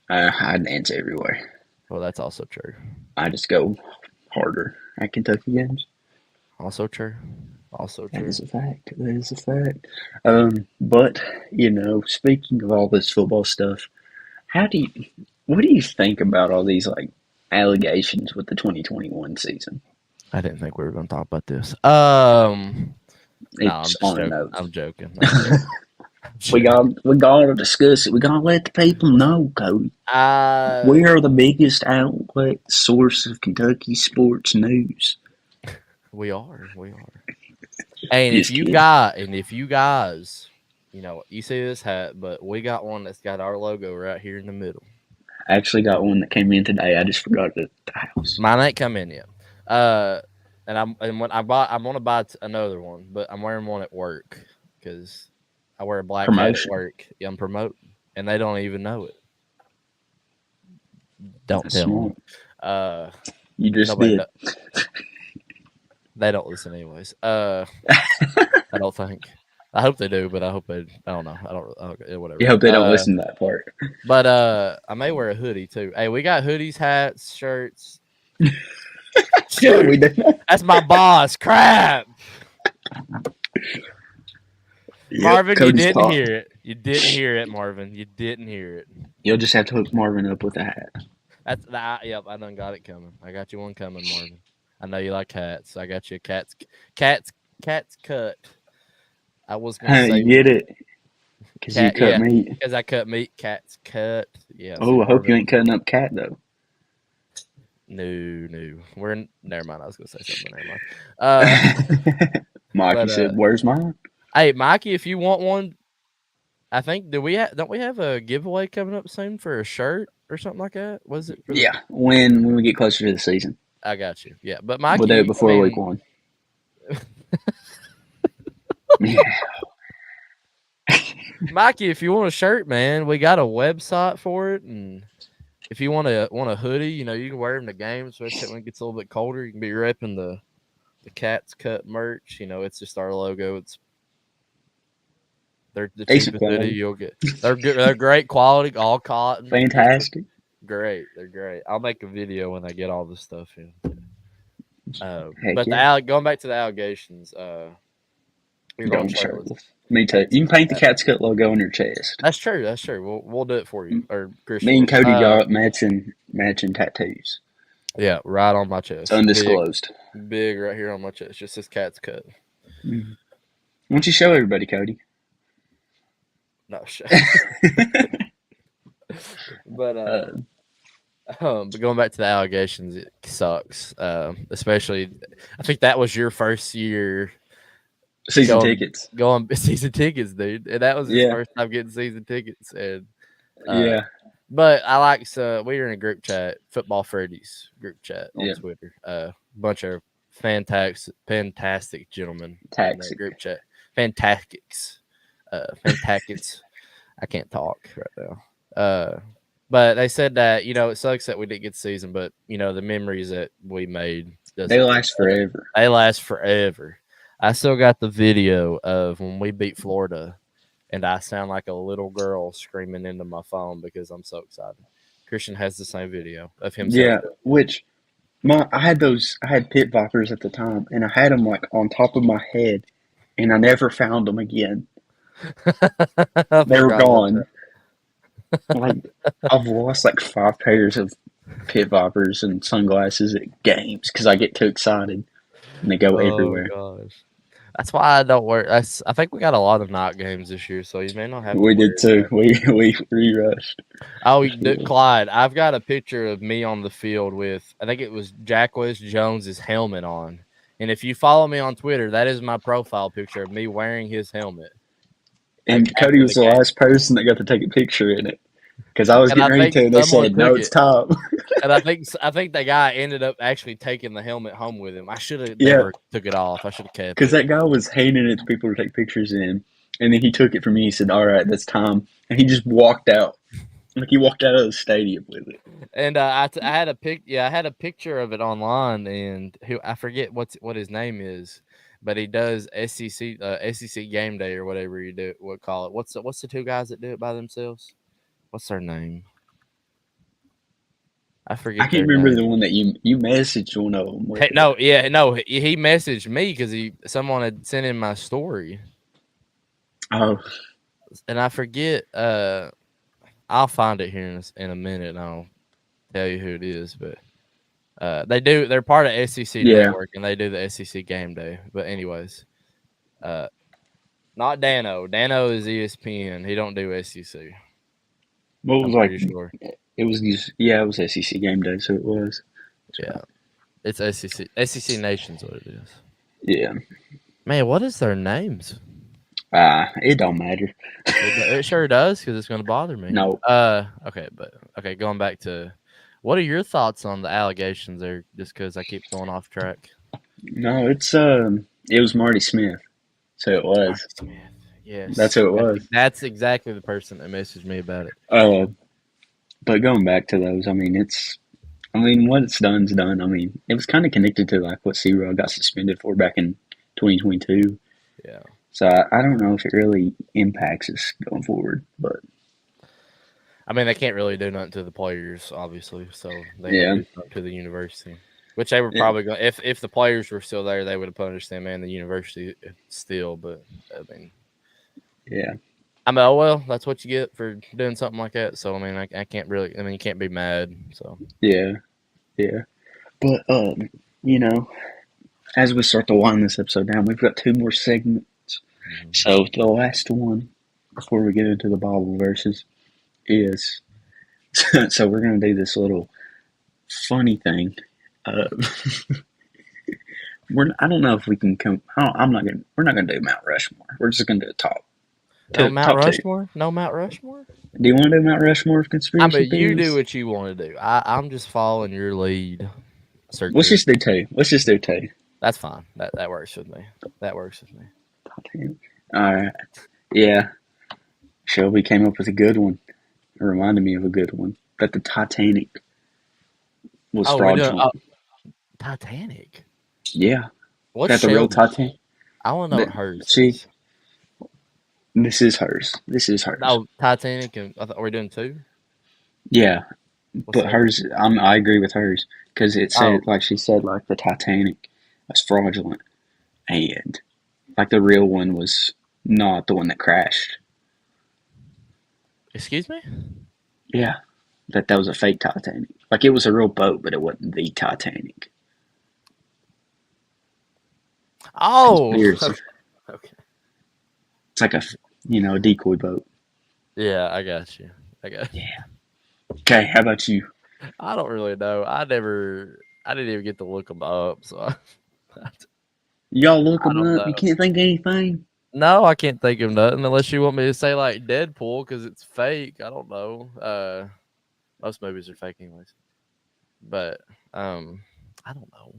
I dance everywhere.
Well, that's also true.
I just go harder at Kentucky games.
Also true. Also
That
true.
is a fact. That is a fact. But speaking of all this football stuff, how do you, what do you think about all these like allegations with the 2021 season?
I didn't think we were going to talk about this. No, I'm
It's
just
on a
joking.
note.
I'm joking. I'm joking. I'm
We
joking.
got to discuss it. We got to let the people know, Cody.
Uh,
We are the biggest outlet source of Kentucky sports news.
we are. We are. And
Just kidding.
if you guys, you see this hat, but we got one that's got our logo right here in the middle.
I actually got one that came in today. I just forgot it at the house.
Mine ain't come in yet. Uh, and when I'm gonna buy another one, but I'm wearing one at work because I wear a black hat at
Promotion.
work. Yeah, I'm promoting, and they don't even know it. Don't
That's
tell them.
smart. You just
Nobody
did.
know. They don't listen anyways. I don't think. I hope they do, but I hope they. I don't know.
You
Whatever.
hope they don't listen to that part.
But I may wear a hoodie too. Hey, we got hoodies, hats, shirts.
Yeah, we
Shoot,
did.
that's my boss. Crap,
Yep,
Marvin, you
Cody's
didn't
caught.
hear it. You didn't hear it, Marvin. You didn't hear it.
You'll just have to hook Marvin up with a hat.
That's that. Yep, I done got it coming. I got you one coming, Marvin. I know you like cats. I got you a cat's cat's cut. I was gonna
You
say
get it? Because you
cat.
cut
Yeah,
meat.
because I cut meat. Cat's cut. Yeah. See,
Oh, I hope you
Marvin.
ain't cutting up cat though.
No. Never mind. I was gonna say something. Never mind.
Mikey
But
said, "Where's mine?"
hey, Mikey, if you want one, I think don't we have a giveaway coming up soon for a shirt or something like that? Was it for the?
Yeah, when we get closer to the season,
I got you. Yeah, but
we'll do it
Mikey, I
before week
mean,
1. Yeah.
Mikey, if you want a shirt, man, we got a website for it, and if you want a hoodie, you know, you can wear them to games, especially when it gets a little bit colder. You can be repping the Cat's Cut merch. You know, it's just our logo. They're the
Decent
cheapest hoodie
quality.
you'll get. They're good. They're great quality, all cotton.
Fantastic.
Great. They're great. I'll make a video when I get all this stuff in.
Heck
But
yeah.
going back to the allegations, you're going shirtless.
Me too. You can paint the Cat's Cut logo on your chest.
That's true. That's true. We'll do it for you, or Christian.
Me and Cody
will.
got matching tattoos.
Yeah, right on my
It's
chest.
undisclosed.
Big right here on my chest. Just this Cat's Cut.
Mm-hmm. Why don't you show everybody, Cody?
No shit. But going back to the allegations, it sucks. Especially, I think that was your first year
season tickets.
Going season tickets, dude. And that was his
Yeah.
first time getting season tickets. And
Yeah.
but I like we were in a group chat, Football Freddy's group chat on
Yeah.
Twitter. Bunch of fantastic gentlemen in that group chat. Fantastics. Fantastics. I can't talk right now. But they said that, you know, it sucks that we didn't get the season, but you know, the memories that we made
they last forever.
They last forever. I still got the video of when we beat Florida, and I sound like a little girl screaming into my phone because I'm so excited. Christian has the same video of himself.
Yeah, which I had pit vipers at the time, and I had them like on top of my head, and I never found them again. They were gone. Like I've lost like 5 pairs of pit vipers and sunglasses at games because I get too excited and they go everywhere.
Gosh. That's why I don't wear. I think we got a lot of night games this year, so you may not have.
We did too. We rushed.
Oh, Clyde! I've got a picture of me on the field with, I think it was Jacquez Jones's helmet on, and if you follow me on Twitter, that is my profile picture of me wearing his helmet.
And Cody was the last person that got to take a picture in it because I was getting ready to, and they said, "No, it's time."
And I think the guy ended up actually taking the helmet home with him. I should have never took it off. I should have kept it.
Because that guy was handing it to people to take pictures in, and then he took it from me. He said, "All right, that's time," and he just walked out. Like he walked out of the stadium with it.
And I had a I had a picture of it online, and I forget what his name is, but he does SEC game day or whatever you call it. What's the 2 guys that do it by themselves? What's their name? I forget.
I can't remember the one that you messaged one of them.
He messaged me because someone had sent in my story.
Oh,
and I forget. I'll find it here in a minute, and I'll tell you who it is. But they're part of SEC Network, and they do the SEC game day. But anyways, not Dano. Dano is ESPN. He don't do SEC.
What was sure. It was it was SEC game day, so it was.
It's SEC Nation's what it is.
Yeah.
Man, what is their names?
It don't matter.
It sure does because it's going to bother me.
No.
Okay. Going back to, what are your thoughts on the allegations there? Just because I keep going off track.
No, it was Marty Smith, so it was.
Marty Smith. Yes,
that's who it was.
That's exactly the person that messaged me about it.
But going back to those, I mean, I mean, what's done's done. I mean, it was kind of connected to like what C-Rod got suspended for back in 2022.
Yeah.
So I don't know if it really impacts us going forward, but
I mean, they can't really do nothing to the players, obviously, so they can
yeah,
do something to the university, which they were
yeah,
probably going. If the players were still there, they would have punished them and the university still. But
yeah,
oh well, that's what you get for doing something like that. So I mean, I can't really. I mean, you can't be mad. So
yeah, yeah. But you know, as we start to wind this episode down, we've got two more segments. So the last one before we get into the Bible verses is so we're gonna do this little funny thing. Uh, I don't know if we can come. I'm not gonna. We're not gonna do Mount Rushmore. We're just gonna do a top.
no Mount
Top two.
Rushmore. No Mount Rushmore.
Do you want to do Mount Rushmore of
I
conspiracy
mean, you do
theories?
what you want to do. I'm just following your lead, Sir
Let's
Chris.
just do two. Let's just do two.
That's fine. That works with me. That works with me.
Titanic. All right. Yeah. Shelby came up with a good one. It reminded me of a good one. That the Titanic was
Oh, we do
fraudulent.
Titanic.
Yeah.
What's
That the real
Shelby's?
Titanic.
I want to know
That,
what hers
see,
is.
this is hers. This is hers.
Oh, Titanic, and I thought we're doing two.
Yeah.
What's
But
that?
hers, I agree with hers. Because it
Oh,
said, like she said, like the Titanic was fraudulent. And like the real one was not the one that crashed.
excuse me.
Yeah. That was a fake Titanic. Like it was a real boat, but it wasn't the Titanic.
Oh,
Conspiracy.
okay.
It's like a decoy boat.
Yeah, I got you. I got. You.
Yeah. Okay, how about you?
I don't really know. I didn't even get to look them up, so
Y'all look
I
them
don't
up.
know.
You can't think of anything.
No, I can't think of nothing unless you want me to say like Deadpool because it's fake. I don't know. Most movies are fake anyways. But I don't know.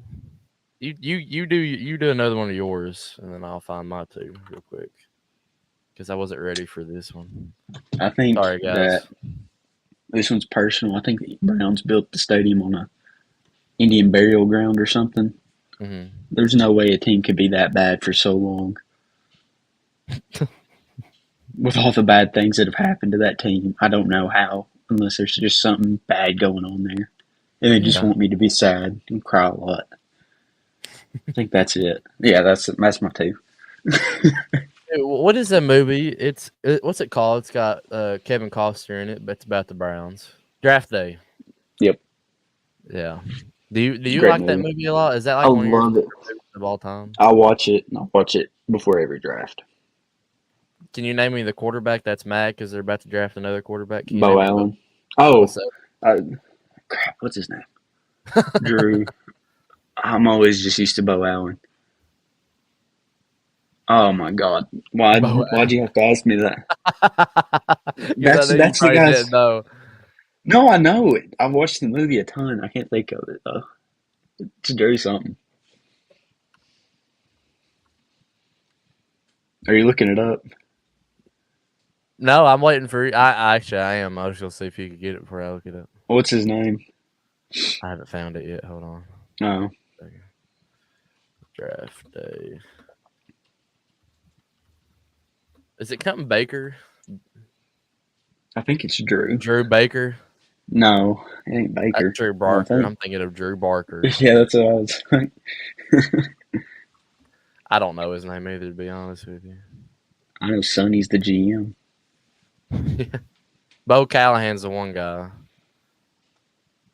You do another one of yours, and then I'll find my two real quick because I wasn't ready for this one.
I think
Sorry,
that
guys.
this one's personal. I think the Browns built the stadium on a Indian burial ground or something.
Hmm.
There's no way a team could be that bad for so long. With all the bad things that have happened to that team, I don't know how, unless there's just something bad going on there. And they just
Yeah.
want me to be sad and cry a lot. I think that's it. Yeah, that's my two.
What is that movie? What's it called? It's got Kevin Costner in it, but it's about the Browns. Draft Day.
Yep.
Yeah. Do you
Great
like that
movie.
movie a lot? Is that
I
like one of your
love it.
favorite movies of all time?
I'll watch it, and I'll watch it before every draft.
Can you name me the quarterback that's mad because they're about to draft another quarterback? Can you
Bo
name me both?
Allen. Oh,
What's that?
uh, crap, what's his name? Drew. I'm always just used to Bo Allen. Oh my God!
Bo
Why'd you have to ask me that?
Because I know you
That's the
probably
guy's.
didn't know.
No, I know it. I've watched the movie a ton. I can't think of it though. It's Drew something. Are you looking it up?
No, I'm waiting for you. I am. I was gonna see if you could get it before I look it up.
What's his name?
I haven't found it yet. Hold on.
Oh,
Draft Day. Is it Cutting Baker?
I think it's Drew.
Drew Baker?
No, it ain't Baker.
That's Drew
I don't
Barker.
think.
I'm thinking of Drew Barker.
Yeah, that's what I was.
I don't know his name either, to be honest with you.
I know Sonny's the GM.
Bo Callahan's the one guy.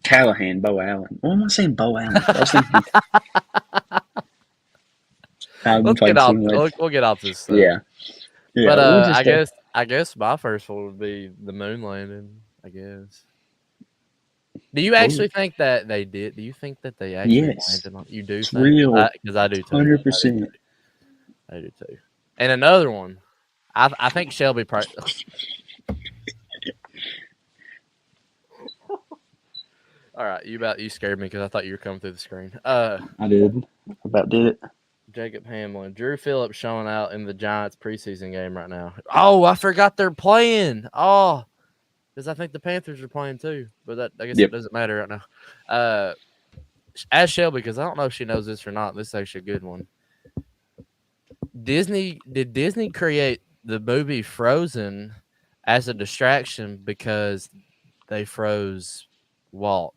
Callahan, Bo Allen. Why am I saying Bo Allen? I was thinking. I've been
Let's get
playing
off.
too much.
We'll get off this stuff.
Yeah, yeah.
But
We'll just.
I guess my first one would be the moon landing. I guess. Do you actually think that they did? Do you think that they actually
Yes,
landed on? You do
it's
think?
real.
Because I do too.
100%.
I do too. And another one. I think Shelby. All right, you scared me because I thought you were coming through the screen.
I did. I about did it.
Jacob Hamlin, Drew Phillips showing out in the Giants preseason game right now. Oh, I forgot they're playing. Oh, because I think the Panthers are playing too. But I guess that
Yep.
doesn't matter right now. Ask Shelby because I don't know if she knows this or not. This is actually a good one. Disney create the movie Frozen as a distraction because they froze Walt?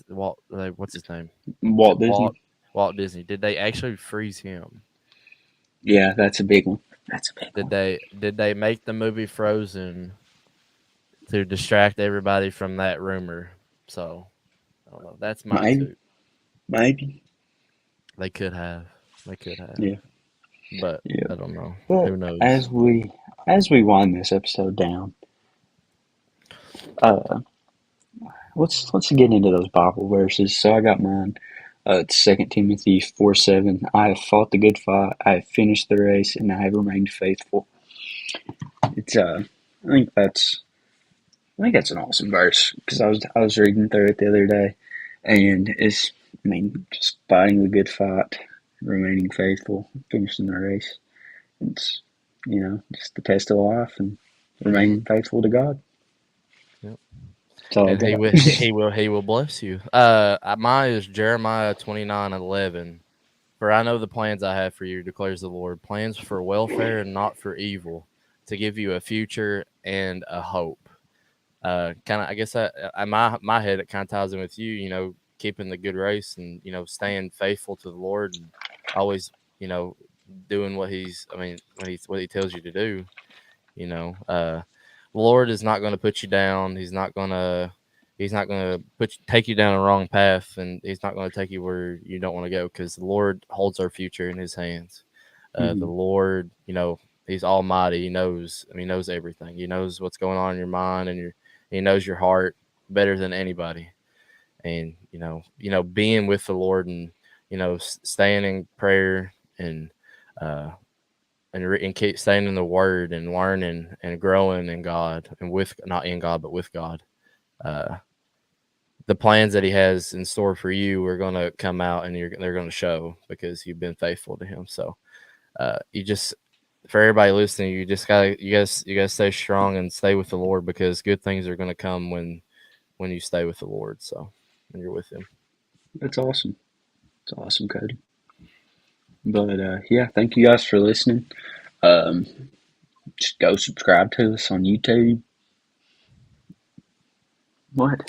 Walt? What's his name? Is it
Walt Disney.
Walt Disney? Did they actually freeze him?
Yeah, that's a big one. That's a big
Did
one.
they make the movie Frozen to distract everybody from that rumor? So I don't know. That's my
Maybe.
two.
Maybe.
They could have. They could have.
Yeah.
But
Yeah.
I don't know.
But
Who knows?
as we wind this episode down, uh, let's get into those Bible verses. So I got mine. It's 2 Timothy 4:7. I have fought the good fight. I have finished the race, and I have remained faithful. It's I think that's I think that's an awesome verse because I was reading through it the other day, and just fighting the good fight, remaining faithful, finishing the race. It's just the test of life and
Mm-hmm.
remaining faithful to God.
Yep.
That's all I
And he
got.
will he will bless you. Mine is Jeremiah 29:11. For I know the plans I have for you, declares the Lord, plans for welfare and not for evil, to give you a future and a hope. Kind of, I guess, in my head, it kind of ties in with you. Keeping the good race and staying faithful to the Lord and always, doing what he tells you to do. The Lord is not going to put you down. He's not going to take you down a wrong path, and he's not going to take you where you don't want to go, because the Lord holds our future in his hands. The
Hmm.
Lord, he's almighty. He knows everything. He knows what's going on in your mind, and he knows your heart better than anybody. And being with the Lord, and staying in prayer, and uh and keep staying in the Word and learning and growing in God, and not in God but with God. Uh, the plans that He has in store for you are going to come out, and they're going to show because you've been faithful to Him. So you just for everybody listening, you gotta stay strong and stay with the Lord, because good things are going to come when you stay with the Lord. So when you're with Him.
That's awesome. It's awesome, Cody. But yeah, thank you guys for listening. Um, just go subscribe to us on YouTube. What?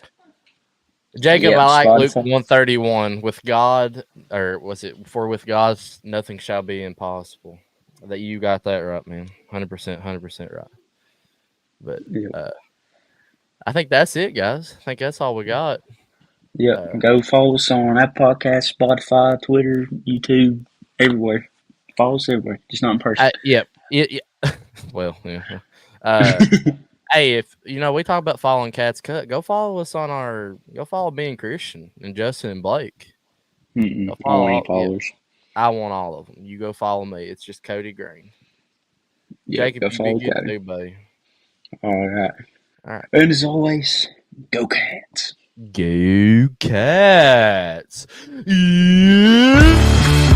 Jacob,
Yeah,
I like Luke
Spotify.
131. With God, or was it, for with God nothing shall be impossible? That you got that right, man. 100%, 100% right. But
Yeah,
I think that's it, guys. I think that's all we got.
yeah.
Uh,
Go follow us on Apple Podcasts, Spotify, Twitter, YouTube, everywhere. Follow us everywhere, just not in person.
yeah, yeah. Well, yeah. Uh, hey, if we talk about following Cats Cut, go follow us go follow Being Christian and Justin and Blake. Go
I don't
follow
want any
yeah,
followers.
I want all of them. You go follow me. It's just Cody Green.
Yeah,
Jacob,
go
you be
follow
good
Cody.
too, buddy.
All right.
All right.
And as always, go Cats.
Go Cats! Yeah.